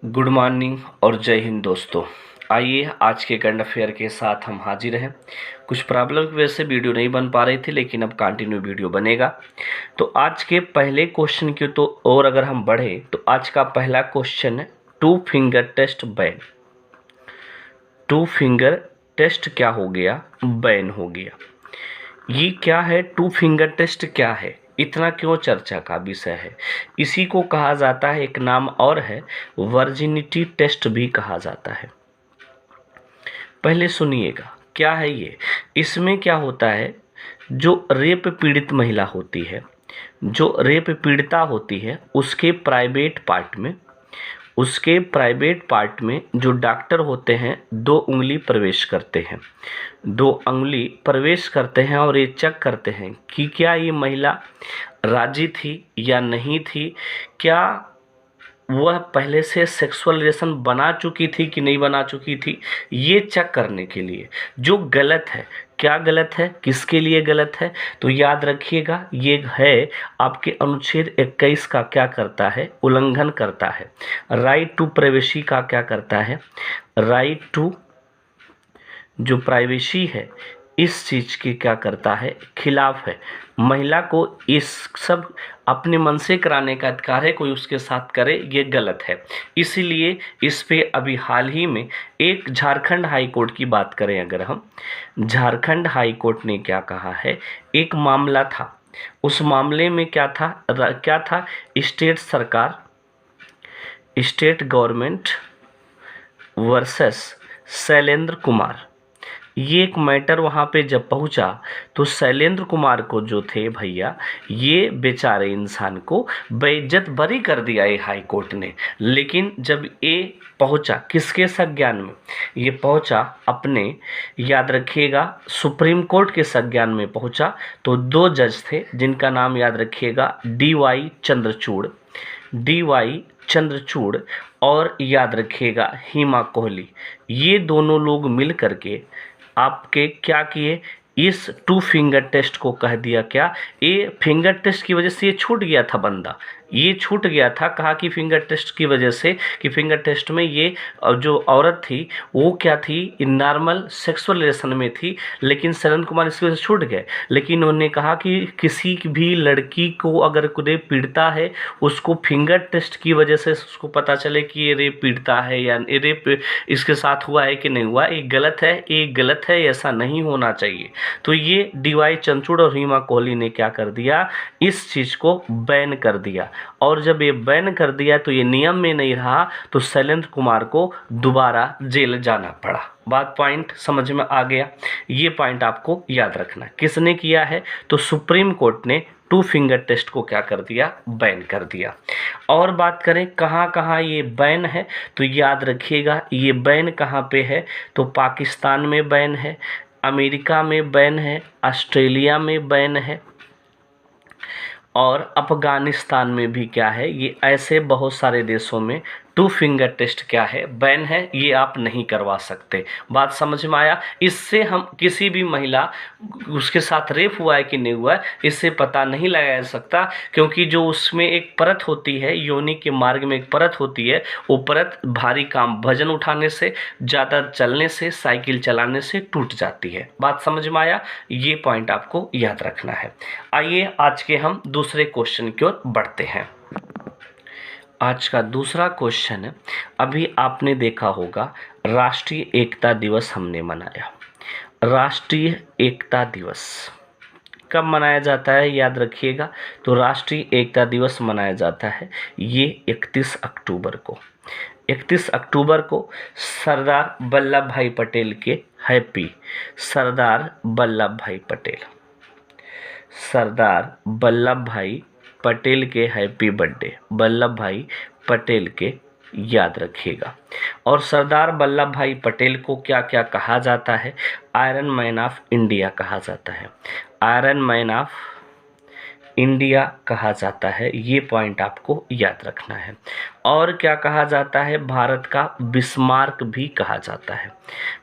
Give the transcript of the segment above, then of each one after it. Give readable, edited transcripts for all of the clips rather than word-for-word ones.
Good morning और जय हिंद दोस्तों। आइए आज के करंट अफेयर के साथ हम हाजिर हैं। कुछ प्रॉब्लम की वजह से वीडियो नहीं बन पा रही थी, लेकिन अब कंटिन्यू वीडियो बनेगा। तो आज के पहले क्वेश्चन की तो और अगर हम बढ़े तो आज का पहला क्वेश्चन है two finger test ban. Two finger test क्या हो गया? बैन हो गया। ये क्या है? टू फिंगर टेस्ट क्या है? इतना क्यों चर्चा का विषय है? इसी को कहा जाता है, एक नाम और है वर्जिनिटी टेस्ट भी कहा जाता है। पहले सुनिएगा क्या है ये। इसमें क्या होता है, जो रेप पीड़ित महिला होती है, जो रेप पीड़िता होती है, उसके प्राइवेट पार्ट में जो डॉक्टर होते हैं दो उंगली प्रवेश करते हैं, दो उंगली प्रवेश करते हैं और ये चेक करते हैं कि क्या ये महिला राजी थी या नहीं थी, क्या वह पहले से सेक्सुअल रिलेशन बना चुकी थी कि नहीं बना चुकी थी। ये चेक करने के लिए जो गलत है, क्या गलत है, किसके लिए गलत है, तो याद रखिएगा ये है आपके अनुच्छेद 21 का क्या करता है, उल्लंघन करता है। राइट टू प्राइवेसी का क्या करता है, राइट टू जो प्राइवेसी है इस चीज़ के क्या करता है, खिलाफ है। महिला को इस सब अपने मन से कराने का अधिकार है, कोई उसके साथ करे ये गलत है। इसीलिए इस पे अभी हाल ही में एक झारखंड हाई कोर्ट की बात करें अगर हम, झारखंड हाई कोर्ट ने क्या कहा है, एक मामला था, उस मामले में क्या था, स्टेट सरकार, state government versus Shailendra Kumar. ये एक मैटर वहाँ पे जब पहुँचा तो शैलेंद्र कुमार को जो थे भैया, ये बेचारे इंसान को बेइज्जत बरी कर दिया ये हाई कोर्ट ने। लेकिन जब ये पहुँचा किसके संज्ञान में, ये पहुँचा अपने, याद रखिएगा, सुप्रीम कोर्ट के संज्ञान में पहुँचा। तो दो जज थे जिनका नाम याद रखिएगा डी वाई चंद्रचूड़ और याद रखिएगा हिमा कोहली। ये दोनों लोग मिल करके आपके क्या किए, इस टू फिंगर टेस्ट को कह दिया क्या, ये फिंगर टेस्ट की वजह से ये छूट गया था बंदा, ये छूट गया था। कहा कि फिंगर टेस्ट की वजह से, कि फिंगर टेस्ट में ये जो औरत थी वो क्या थी, नॉर्मल सेक्सुअल रिलेशन में थी, लेकिन शैलेंद्र कुमार इसकी वजह से छूट गए। लेकिन उन्होंने कहा कि किसी भी लड़की को अगर रेप पीड़ता है, उसको फिंगर टेस्ट की वजह से उसको पता चले कि ये रेप पीड़ता है या ये रेप इसके साथ हुआ है कि नहीं हुआ, ये गलत है, ये गलत है, ऐसा नहीं होना चाहिए। तो ये डी.वाई. चंद्रचूड़ और हिमा कोहली ने क्या कर दिया, इस चीज़ को बैन कर दिया। और जब ये बैन कर दिया तो ये नियम में नहीं रहा, तो शैलेंद्र कुमार को दोबारा जेल जाना पड़ा। बात पॉइंट समझ में आ गया? ये पॉइंट आपको याद रखना। किसने किया है, तो सुप्रीम कोर्ट ने टू फिंगर टेस्ट को क्या कर दिया, बैन कर दिया। और बात करें कहाँ कहाँ ये बैन है, तो याद रखिएगा ये बैन कहाँ पे है, तो पाकिस्तान में बैन है, अमेरिका में बैन है, ऑस्ट्रेलिया में बैन है, और अफगानिस्तान में भी क्या है, ये ऐसे बहुत सारे देशों में टू फिंगर टेस्ट क्या है, बैन है, ये आप नहीं करवा सकते। बात समझ में आया? इससे हम किसी भी महिला, उसके साथ रेप हुआ है कि नहीं हुआ है, इससे पता नहीं लगाया जा सकता, क्योंकि जो उसमें एक परत होती है, योनि के मार्ग में एक परत होती है, वो परत भारी काम वजन उठाने से, ज़्यादा चलने से, साइकिल चलाने से टूट जाती है। बात समझ में आया? ये पॉइंट आपको याद रखना है। आइए आज के हम दूसरे क्वेश्चन की ओर बढ़ते हैं। आज का दूसरा क्वेश्चन है, अभी आपने देखा होगा राष्ट्रीय एकता दिवस हमने मनाया। राष्ट्रीय एकता दिवस कब मनाया जाता है, याद रखिएगा, तो राष्ट्रीय एकता दिवस मनाया जाता है ये 31 अक्टूबर को। 31 अक्टूबर को सरदार वल्लभ भाई पटेल के हैप्पी, सरदार वल्लभ भाई पटेल, सरदार वल्लभ भाई पटेल के हैप्पी बर्थडे, वल्लभ भाई पटेल के याद रखिएगा। और सरदार वल्लभ भाई पटेल को क्या क्या कहा जाता है, आयरन मैन ऑफ इंडिया कहा जाता है, आयरन मैन ऑफ इंडिया कहा जाता है, ये पॉइंट आपको याद रखना है। और क्या कहा जाता है, भारत का बिस्मार्क भी कहा जाता है,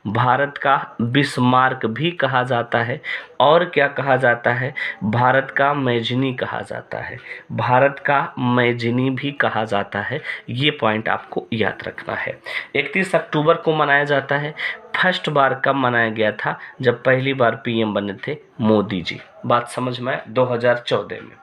भारत का बिस्मार्क भी कहा जाता है। और क्या कहा जाता है, भारत का मैजनी कहा जाता है, भारत का मैजनी भी कहा जाता है, ये पॉइंट आपको याद रखना है। 31 अक्टूबर को मनाया जाता है। फर्स्ट बार कब मनाया गया था, जब पहली बार पीएम बने थे मोदी जी, बात समझ में आए, 2014 में।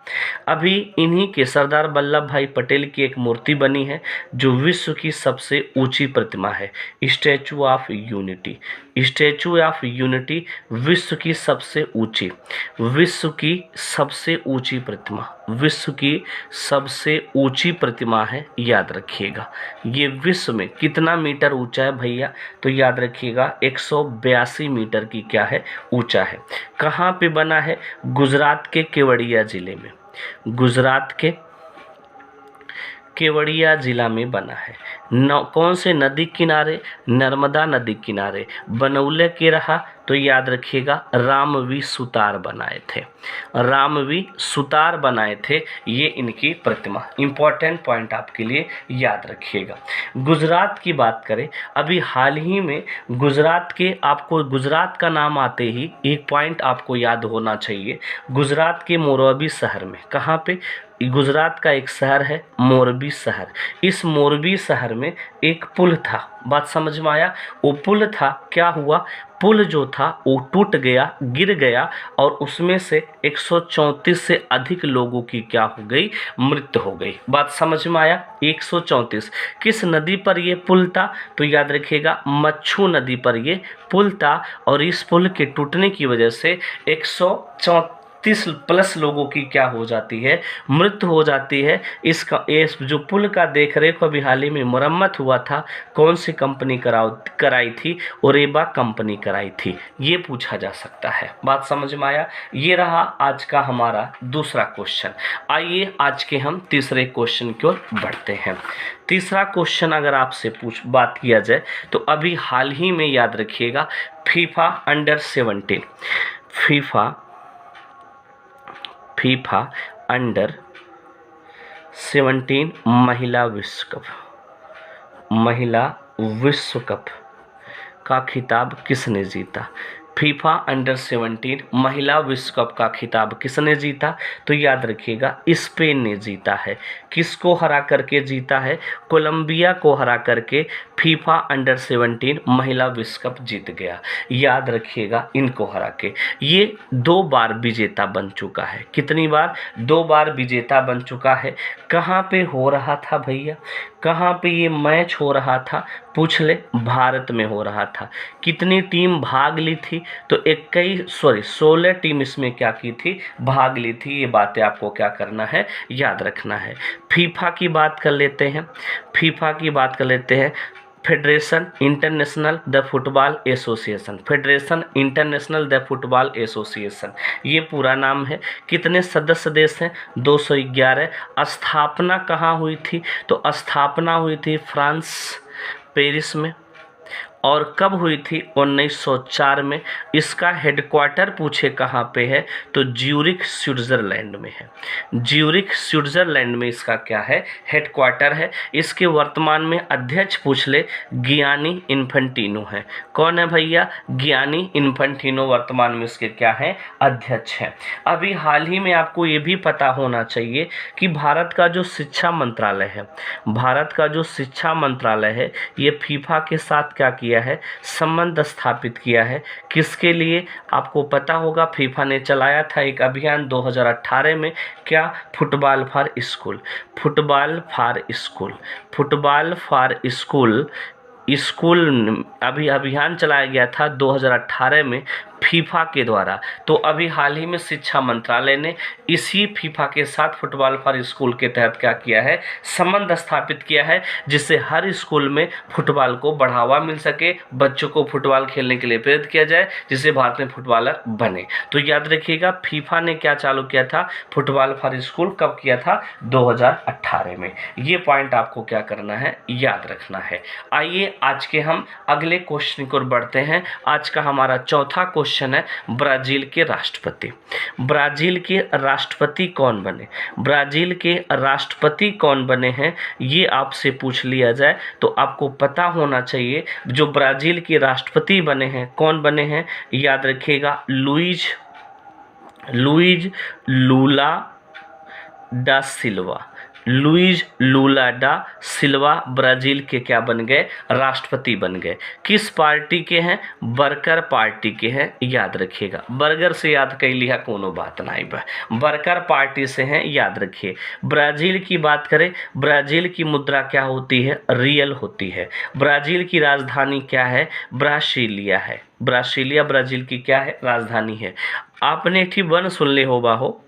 अभी इन्हीं के सरदार वल्लभ भाई पटेल की एक मूर्ति बनी है जो विश्व की सबसे ऊंची प्रतिमा है, statue of unity. Statue of unity विश्व की सबसे ऊंची, विश्व की सबसे ऊंची प्रतिमा, विश्व की सबसे ऊंची प्रतिमा है, याद रखिएगा। ये विश्व में कितना मीटर ऊंचा है भैया, तो याद रखिएगा 182 मीटर की क्या है, ऊंचा है। कहाँ पे बना है, गुजरात के केवड़िया जिले में, गुजरात के केवड़िया जिला में बना है। कौन से नदी किनारे, नर्मदा नदी किनारे। बनौले के रहा तो याद रखिएगा रामवी सुतार बनाए थे, रामवी सुतार बनाए थे, ये इनकी प्रतिमा। इंपॉर्टेंट पॉइंट आपके लिए याद रखिएगा। गुजरात की बात करें, अभी हाल ही में गुजरात के, आपको गुजरात का नाम आते ही एक पॉइंट आपको याद होना चाहिए, गुजरात के मोरबी शहर में, कहाँ पे, गुजरात का एक शहर है मोरबी शहर। इस मोरबी शहर में एक पुल था, बात समझ में आया। वो पुल था, क्या हुआ, पुल जो था वो टूट गया, गिर गया, और उसमें से 134 से अधिक लोगों की क्या हो गई, मृत्यु हो गई। बात समझ में आया। 134 किस नदी पर ये पुल था, तो याद रखिएगा मच्छू नदी पर ये पुल था। और इस पुल के टूटने की वजह से 134+ लोगों की क्या हो जाती है, मृत्यु हो जाती है। इसका इस जो पुल का देखरेख अभी हाल ही में मरम्मत हुआ था, कौन सी कंपनी कराई थी, ओरेबा कंपनी कराई थी, ये पूछा जा सकता है। बात समझ में आया। ये रहा आज का हमारा दूसरा क्वेश्चन। आइए आज के हम तीसरे क्वेश्चन की ओर बढ़ते हैं। तीसरा क्वेश्चन अगर आपसे बात किया जाए तो अभी हाल ही में याद रखिएगा फीफा अंडर-17, फीफा अंडर-17 महिला विश्व कप का खिताब किसने जीता। फीफा अंडर-17 महिला विश्व कप का खिताब किसने जीता, तो याद रखिएगा स्पेन ने जीता है। किसको हरा करके जीता है, कोलंबिया को हरा करके फीफा अंडर-17 महिला विश्व कप जीत गया। याद रखिएगा इनको हरा के। ये 2 बार विजेता बन चुका है। कितनी बार, 2 बार विजेता बन चुका है। कहाँ पे हो रहा था भैया, कहाँ पे ये मैच हो रहा था, पूछ ले, भारत में हो रहा था। कितनी टीम भाग ली थी, तो 16 टीम इसमें क्या की थी, भाग ली थी। ये बातें आपको क्या करना है, याद रखना है। फीफा की बात कर लेते हैं, फीफा की बात कर लेते हैं। Federation international the football association, federation international the football association, ये पूरा नाम है। कितने सदस्य देश हैं, 211। स्थापना कहाँ हुई थी, तो स्थापना हुई थी फ्रांस, पेरिस में। और कब हुई थी, 1904 में। इसका हेडक्वार्टर पूछे कहाँ पे है, तो ज्यूरिख स्विट्जरलैंड में है। ज्यूरिख स्विट्जरलैंड में इसका क्या है, हेडक्वार्टर है। इसके वर्तमान में अध्यक्ष पूछ ले, गियानी इन्फेंटिनो है। कौन है भैया, गियानी इन्फेंटिनो वर्तमान में इसके क्या है, अध्यक्ष हैं। अभी हाल ही में आपको ये भी पता होना चाहिए कि भारत का जो शिक्षा मंत्रालय है, भारत का जो शिक्षा मंत्रालय है, ये फीफा के साथ क्या किया है, संबंध स्थापित किया है। किसके लिए, आपको पता होगा फीफा ने चलाया था एक अभियान 2018 में, क्या, football for school, football for school, football for school अभी अभियान चलाया गया था 2018 में फीफा के द्वारा। तो अभी हाल ही में शिक्षा मंत्रालय ने इसी फीफा के साथ फुटबॉल फॉर स्कूल के तहत क्या किया है, संबंध स्थापित किया है, जिससे हर स्कूल में फुटबॉल को बढ़ावा मिल सके, बच्चों को फुटबॉल खेलने के लिए प्रेरित किया जाए, जिससे भारत में फुटबॉलर बने। तो याद रखिएगा फीफा ने क्या चालू किया था, फुटबॉल फॉर स्कूल, कब किया था, 2018 में। ये पॉइंट आपको क्या करना है, याद रखना है। आइए आज के हम अगले क्वेश्चन की ओर बढ़ते हैं। आज का हमारा चौथा क्वेश्चन क्वेश्चन है ब्राजील के राष्ट्रपति। ब्राजील के राष्ट्रपति कौन बने? ब्राजील के राष्ट्रपति कौन बने हैं ये आपसे पूछ लिया जाए तो आपको पता होना चाहिए। जो ब्राजील के राष्ट्रपति बने हैं, कौन बने हैं? याद रखिएगा, लुइज लूला डा सिल्वा। लुइज लूला डा सिल्वा ब्राजील के क्या बन गए? राष्ट्रपति बन गए। किस पार्टी के हैं? वर्कर पार्टी के हैं, याद रखिएगा। बर्गर से याद कर लिया, कोनो बात नहीं बा, वर्कर पार्टी से हैं, याद रखिए। ब्राजील की बात करें, ब्राजील की मुद्रा क्या होती है? रियल होती है। ब्राजील की राजधानी क्या है? ब्रासीलिया है। ब्रासीलिया ब्राजील की क्या है? राजधानी है। आपने ठीक वन सुन ले हो बाहो,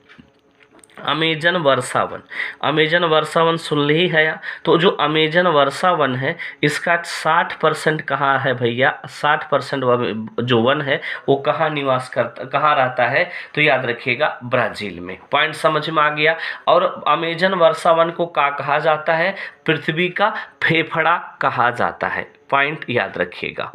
अमेजन वर्षावन। अमेजन वर्षावन सुन ली है। तो जो अमेजन वर्षावन है इसका 60% कहाँ है भैया? 60% जो वन है वो कहाँ निवास करता, कहाँ रहता है? तो याद रखिएगा, ब्राजील में। पॉइंट समझ में आ गया। और अमेजन वर्षावन को क्या कहा जाता है? पृथ्वी का फेफड़ा कहा जाता है। पॉइंट याद रखिएगा।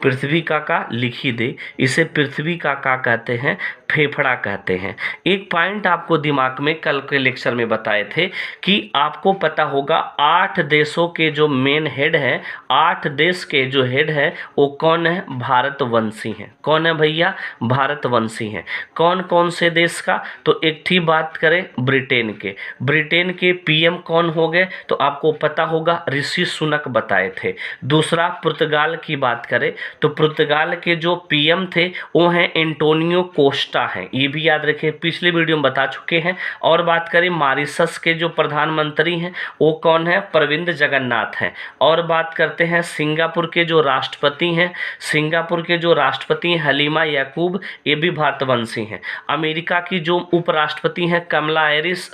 पृथ्वी का लिख ही दे, इसे पृथ्वी का कहते हैं? फेफड़ा कहते हैं। एक पॉइंट आपको दिमाग में कल के लेक्चर में बताए थे कि आपको पता होगा 8 देशों के जो मेन हेड हैं, 8 देश के जो हेड हैं वो कौन है? भारतवंशी हैं। कौन है भैया? भारतवंशी हैं। कौन कौन से देश का? तो एक थी बात करें ब्रिटेन के। ब्रिटेन के पीएम कौन हो गए? तो आपको पता होगा, ऋषि सुनक बताए थे। दूसरा पुर्तगाल की बात करें तो पुर्तगाल के जो पीएम थे वो हैं एंटोनियो कोस्टा हैं, ये भी याद रखिए, पिछले वीडियो में बता चुके हैं। और बात करें मॉरिशस के जो प्रधानमंत्री हैं वो कौन है? प्रविंद जगन्नाथ हैं। और बात करते हैं सिंगापुर के जो राष्ट्रपति हैं, सिंगापुर के जो राष्ट्रपति हैं हलीमा याकूब, ये भी भारतवंशी हैं। अमेरिका की जो उपराष्ट्रपति हैं कमला हैरिस,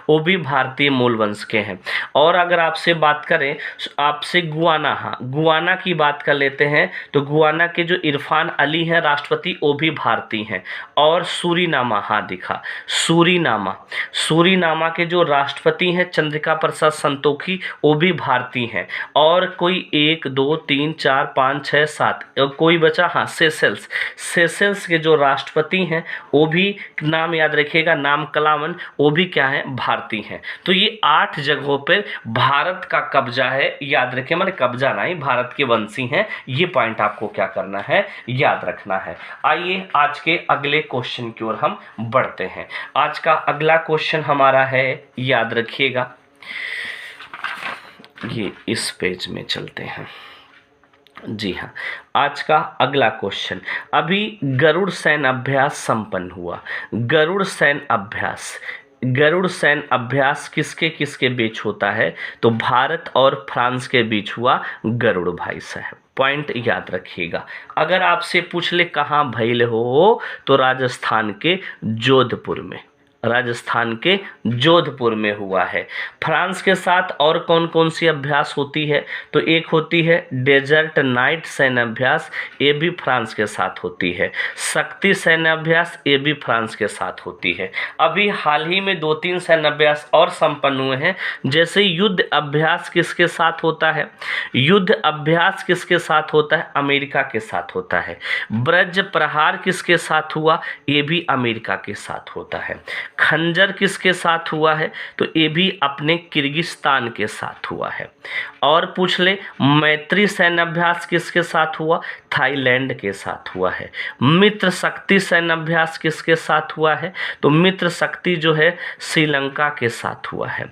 वो भी भारतीय मूल वंश के हैं। और अगर आपसे बात करें, आपसे गुआना, हाँ गुआना की बात कर लेते हैं, तो गुआना के जो इरफान अली हैं राष्ट्रपति, वो भी भारतीय हैं। और सूरीनामा, हाँ दिखा, सूरीनामा के जो राष्ट्रपति हैं चंद्रिका प्रसाद संतोखी, वो भी भारतीय हैं। और कोई 1 2 3 4 5 6 7 कोई बचा? हाँ सेशेल्स के जो राष्ट्रपति हैं वो भी, नाम याद रखिएगा, नाम कलावन, वो भी क्या है? भारतीय हैं। तो ये 8 जगहों पर भारत का कब्जा है, याद रखिए, माने कब्जा नहीं, भारत के वंशी हैं। ये पॉइंट आपको क्या करना है? याद रखना है। आइए आज के अगले क्वेश्चन की ओर हम बढ़ते हैं। आज का अगला क्वेश्चन हमारा है, याद रखिएगा, ये इस पेज में चलते हैं। जी हाँ, आज का अगला क्वेश्चन, अभी गरुड़ सैन्य अभ्यास संपन्न हुआ। गरुड़ सैन्य अभ्यास किसके किसके बीच होता है? तो भारत और फ्रांस के बीच हुआ गरुड़ भाई साहब। पॉइंट याद रखिएगा। अगर आपसे पूछ ले कहाँ भइल हो, तो राजस्थान के जोधपुर में हुआ है। फ्रांस के साथ और कौन कौन सी अभ्यास होती है? तो एक होती है डेजर्ट नाइट सैन्य अभ्यास, ये भी फ्रांस के साथ होती है। शक्ति सैन्य अभ्यास, ये भी फ्रांस के साथ होती है। अभी हाल ही में 2-3 सैन्य अभ्यास और संपन्न हुए हैं। जैसे युद्ध अभ्यास किसके साथ होता है? युद्ध अभ्यास किसके साथ होता है? अमेरिका के साथ होता है। ब्रज प्रहार किसके साथ हुआ? ये भी अमेरिका के साथ होता है। खंजर किसके साथ हुआ है? तो ये भी अपने किर्गिस्तान के साथ हुआ है। और पूछ ले मैत्री सैन्य अभ्यास किसके साथ हुआ? थाईलैंड के साथ हुआ है। मित्र शक्ति सैन्य अभ्यास किसके साथ हुआ है? तो मित्र शक्ति जो है श्रीलंका के साथ हुआ है।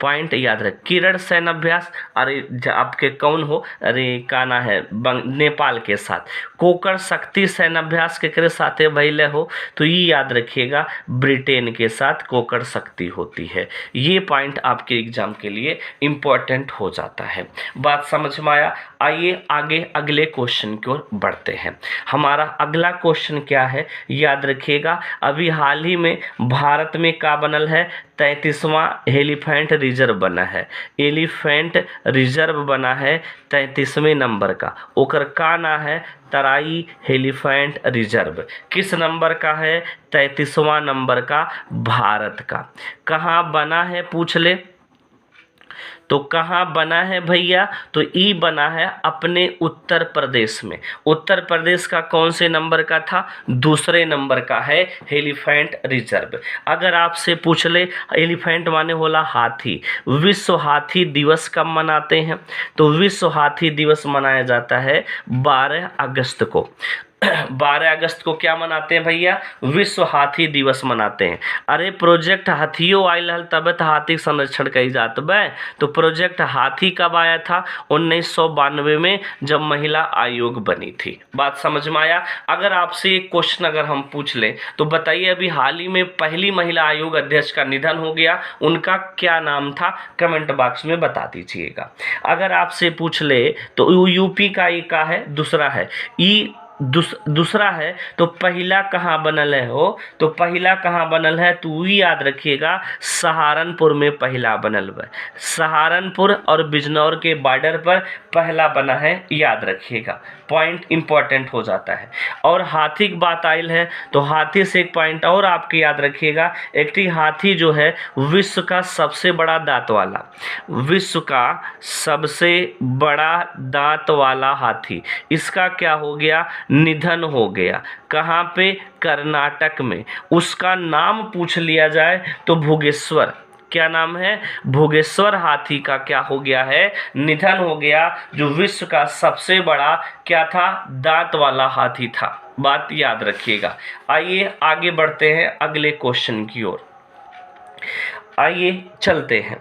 पॉइंट याद रख। किरण सैन्य अभ्यास, अरे आपके कौन हो, अरे काना है, नेपाल के साथ। कोकर शक्ति सैन्य अभ्यास के साथ भइले हो, तो ये याद रखिएगा, ब्रिटेन के साथ कोकर शक्ति होती है। ये पॉइंट आपके एग्जाम के लिए इम्पोर्टेंट हो जाता है। बात समझ में आया? आइए आगे अगले क्वेश्चन की ओर बढ़ते हैं। हमारा अगला क्वेश्चन क्या है? याद रखिएगा, अभी हाल ही में भारत में क्या बनल है? 33वां एलिफेंट रिजर्व बना है। एलिफेंट रिजर्व बना है 33वें नंबर का। ओकर का ना है? तराई एलिफेंट रिजर्व। किस नंबर का है? 33वां नंबर का, भारत का। कहाँ बना है पूछ ले? तो कहाँ बना है भैया? तो ई बना है अपने उत्तर प्रदेश में। उत्तर प्रदेश का कौन से नंबर का था? दूसरे नंबर का है एलिफेंट रिजर्व। अगर आपसे पूछ ले एलिफेंट माने होला हाथी, विश्व हाथी दिवस कब मनाते हैं? तो विश्व हाथी दिवस मनाया जाता है 12 अगस्त को। 12 अगस्त को क्या मनाते हैं भैया? विश्व हाथी दिवस मनाते हैं। अरे प्रोजेक्ट हाथियों आयल हल तब तो हाथी संरक्षण कही जात बे। तो प्रोजेक्ट हाथी कब आया था? 1992 में, जब महिला आयोग बनी थी। बात समझ में आया? अगर आपसे एक क्वेश्चन अगर हम पूछ लें तो बताइए, अभी हाल ही में पहली महिला आयोग अध्यक्ष का निधन हो गया, उनका क्या नाम था? कमेंट बॉक्स में बता दीजिएगा। अगर आपसे पूछ ले तो यूपी का एक का है, दूसरा है ई दूसरा है, तो पहला कहाँ बनल है हो? तो पहला कहाँ बनल है? तो ये याद रखिएगा, सहारनपुर में पहला बनल है। सहारनपुर और बिजनौर के बॉर्डर पर पहला बना है, याद रखिएगा, पॉइंट इंपॉर्टेंट हो जाता है। और हाथी की बात आयल है तो हाथी से एक पॉइंट और आपके याद रखिएगा, एक हाथी जो है विश्व का सबसे बड़ा दांत वाला, विश्व का सबसे बड़ा दांत वाला हाथी, इसका क्या हो गया? निधन हो गया। कहाँ पे? कर्नाटक में। उसका नाम पूछ लिया जाए तो भुगेश्वर। क्या नाम है? भुगेश्वर हाथी का क्या हो गया है? निधन हो गया, जो विश्व का सबसे बड़ा क्या था? दांत वाला हाथी था। बात याद रखिएगा। आइए आगे बढ़ते हैं अगले क्वेश्चन की ओर। आइए चलते हैं।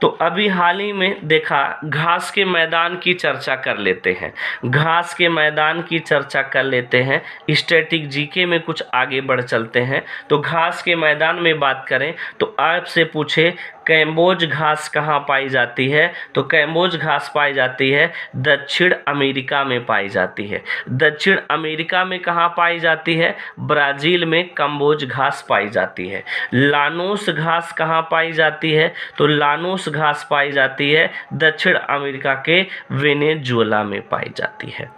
तो अभी हाल ही में देखा, घास के मैदान की चर्चा कर लेते हैं। घास के मैदान की चर्चा कर लेते हैं, स्टैटिक जीके में कुछ आगे बढ़ चलते हैं। तो घास के मैदान में बात करें तो आपसे पूछे कैम्बोज घास कहाँ पाई जाती है? तो कैम्बोज घास पाई जाती है दक्षिण अमेरिका में पाई जाती है। दक्षिण अमेरिका में कहाँ पाई जाती है? ब्राज़ील में कैम्बोज घास पाई जाती है। लानोस घास कहाँ पाई जाती है? तो लानोस घास पाई जाती है दक्षिण अमेरिका के वेनेजुएला में पाई जाती है।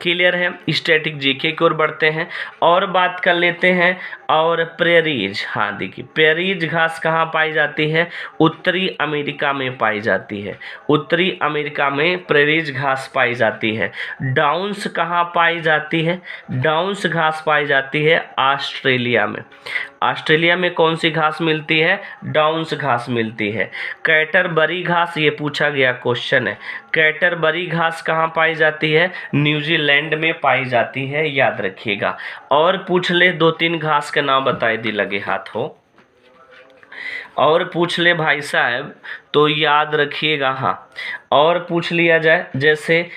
क्लियर है? स्टैटिक जीके की ओर बढ़ते हैं और बात कर लेते हैं। और प्रेरीज, हाँ देखिए, प्रेरीज घास कहाँ पाई जाती है? उत्तरी अमेरिका में पाई जाती है। उत्तरी अमेरिका में प्रेरीज घास पाई जाती है। डाउन्स कहाँ पाई जाती है? डाउन्स घास पाई जाती है ऑस्ट्रेलिया में। ऑस्ट्रेलिया में कौन सी घास मिलती है? डाउन्स घास मिलती है। कैटरबरी घास, ये पूछा गया क्वेश्चन है। कैटरबरी घास कहाँ पाई जाती है? न्यूजीलैंड में पाई जाती है, याद रखिएगा। और पूछ ले 2-3 घास के नाम बताए दी लगे हाथ हो, और पूछ ले भाई साहब तो याद रखिएगा। हाँ, और पूछ लिया जाए जैसे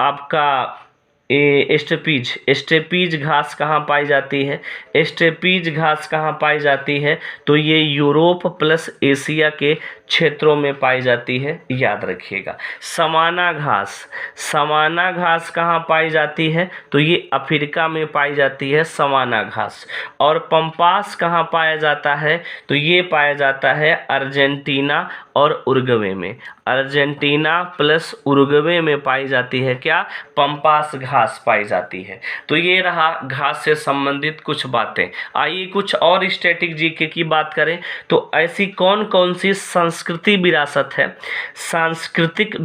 आपका स्टेपीज घास कहाँ पाई जाती है? स्टेपीज घास कहाँ पाई जाती है? तो ये यूरोप प्लस एशिया के क्षेत्रों में पाई जाती है, याद रखिएगा। समाना घास कहाँ पाई जाती है? तो ये अफ्रीका में पाई जाती है समाना घास। और पंपास कहाँ पाया जाता है? तो ये पाया जाता है अर्जेंटीना और उरुग्वे में। अर्जेंटीना प्लस उरुग्वे में पाई जाती है क्या? पंपास घास पाई जाती है। तो ये रहा घास से संबंधित कुछ बातें। आइए कुछ और स्टैटिक जीके की बात करें तो ऐसी कौन कौन सी सांस्कृतिक विरासत है? सांस्कृतिक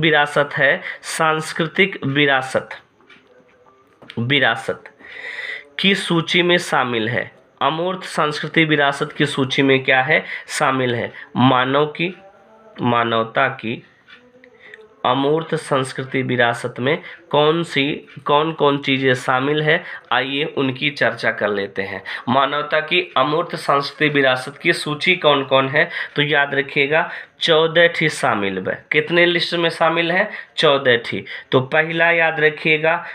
विरासत की सूची में शामिल है। अमूर्त सांस्कृतिक विरासत की सूची में क्या है? शामिल है मानवता की अमूर्त संस्कृति विरासत में कौन कौन चीज़ें शामिल है? आइए उनकी चर्चा कर लेते हैं। मानवता की अमूर्त संस्कृति विरासत की सूची कौन कौन है? तो याद रखिएगा 14 ठी शामिल है। कितने लिस्ट में शामिल है? 14 ठी। तो पहला याद रखिएगा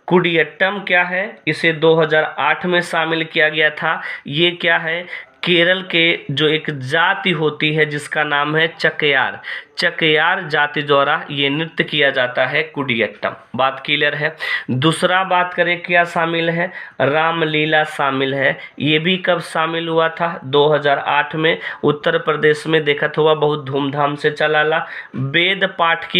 कुडियट्टम क्या है? इसे 2008 में शामिल किया गया था। ये क्या है? केरल के जो एक जाति होती है जिसका नाम है चकयार जाति द्वारा ये नृत्य किया जाता है कुडियट्टम। बात क्लियर है? दूसरा बात करें क्या शामिल है? रामलीला शामिल है। ये भी कब शामिल हुआ था? 2008 में। उत्तर प्रदेश में देखत हुआ बहुत धूमधाम से चलाला। वेद पाठ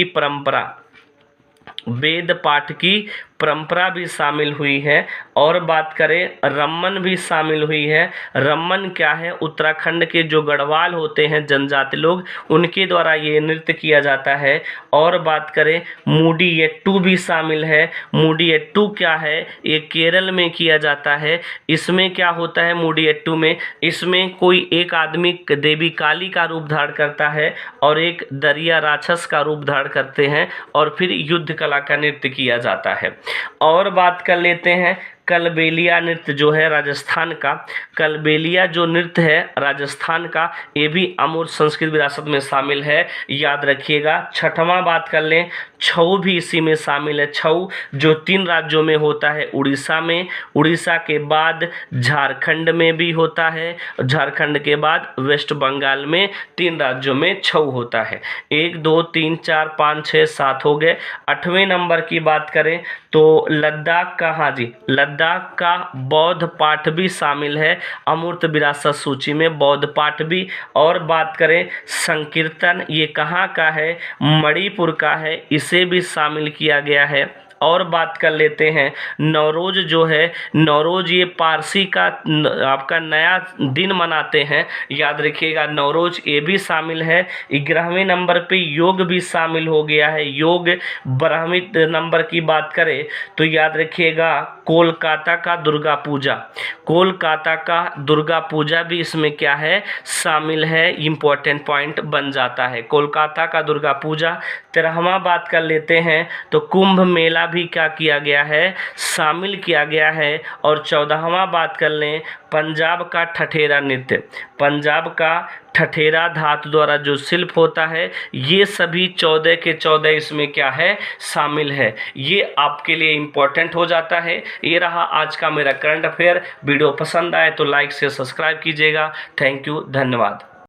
की परंपरा भी शामिल हुई है। और बात करें रम्मन भी शामिल हुई है। रम्मन क्या है, उत्तराखंड के जो गढ़वाल होते हैं जनजाति लोग, उनके द्वारा ये नृत्य किया जाता है। और बात करें मूडियट्टू भी शामिल है। मूडियट्टू क्या है, ये केरल में किया जाता है। इसमें क्या होता है मूडियट्टू में, इसमें कोई एक आदमी देवी काली का रूप धारण करता है और एक दरिया राक्षस का रूप धारण करते हैं और फिर युद्ध कला का नृत्य किया जाता है। और बात कर लेते हैं कलबेलिया नृत्य जो है राजस्थान का। कलबेलिया जो नृत्य है राजस्थान का, ये भी अमूर्त संस्कृत विरासत में शामिल है, याद रखिएगा। छठवां बात कर लें, छऊ भी इसी में शामिल है। छऊ जो 3 राज्यों में होता है, उड़ीसा में, उड़ीसा के बाद झारखंड में भी होता है, झारखंड के बाद वेस्ट बंगाल में, 3 राज्यों में छऊ होता है। 1 2 3 4 5 6 7 हो गए। 8वें नंबर की बात करें तो लद्दाख का, हाँ जी, लद्दाख का बौद्ध पाठ भी शामिल है अमूर्त विरासत सूची में, बौद्ध पाठ भी। और बात करें संकीर्तन, ये कहाँ का है, मणिपुर का है, इसे भी शामिल किया गया है। और बात कर लेते हैं नवरोज जो है, नवरोज ये पारसी का आपका नया दिन मनाते हैं, याद रखिएगा नवरोज ये भी शामिल है। 11वें नंबर पे योग भी शामिल हो गया है। योग 12वें नंबर की बात करें तो याद रखिएगा कोलकाता का दुर्गा पूजा, कोलकाता का दुर्गा पूजा भी इसमें क्या है शामिल है, इम्पोर्टेंट पॉइंट बन जाता है कोलकाता का दुर्गा पूजा। 13वां बात कर लेते हैं तो कुंभ मेला भी क्या किया गया है, शामिल किया गया है। और 14वां बात कर लें पंजाब का ठठेरा नृत्य, पंजाब का ठठेरा धातु द्वारा जो शिल्प होता है, ये सभी 14 के 14 इसमें क्या है शामिल है। ये आपके लिए इम्पोर्टेंट हो जाता है। ये रहा आज का मेरा करंट अफेयर। वीडियो पसंद आए तो लाइक से सब्सक्राइब कीजिएगा। थैंक यू, धन्यवाद।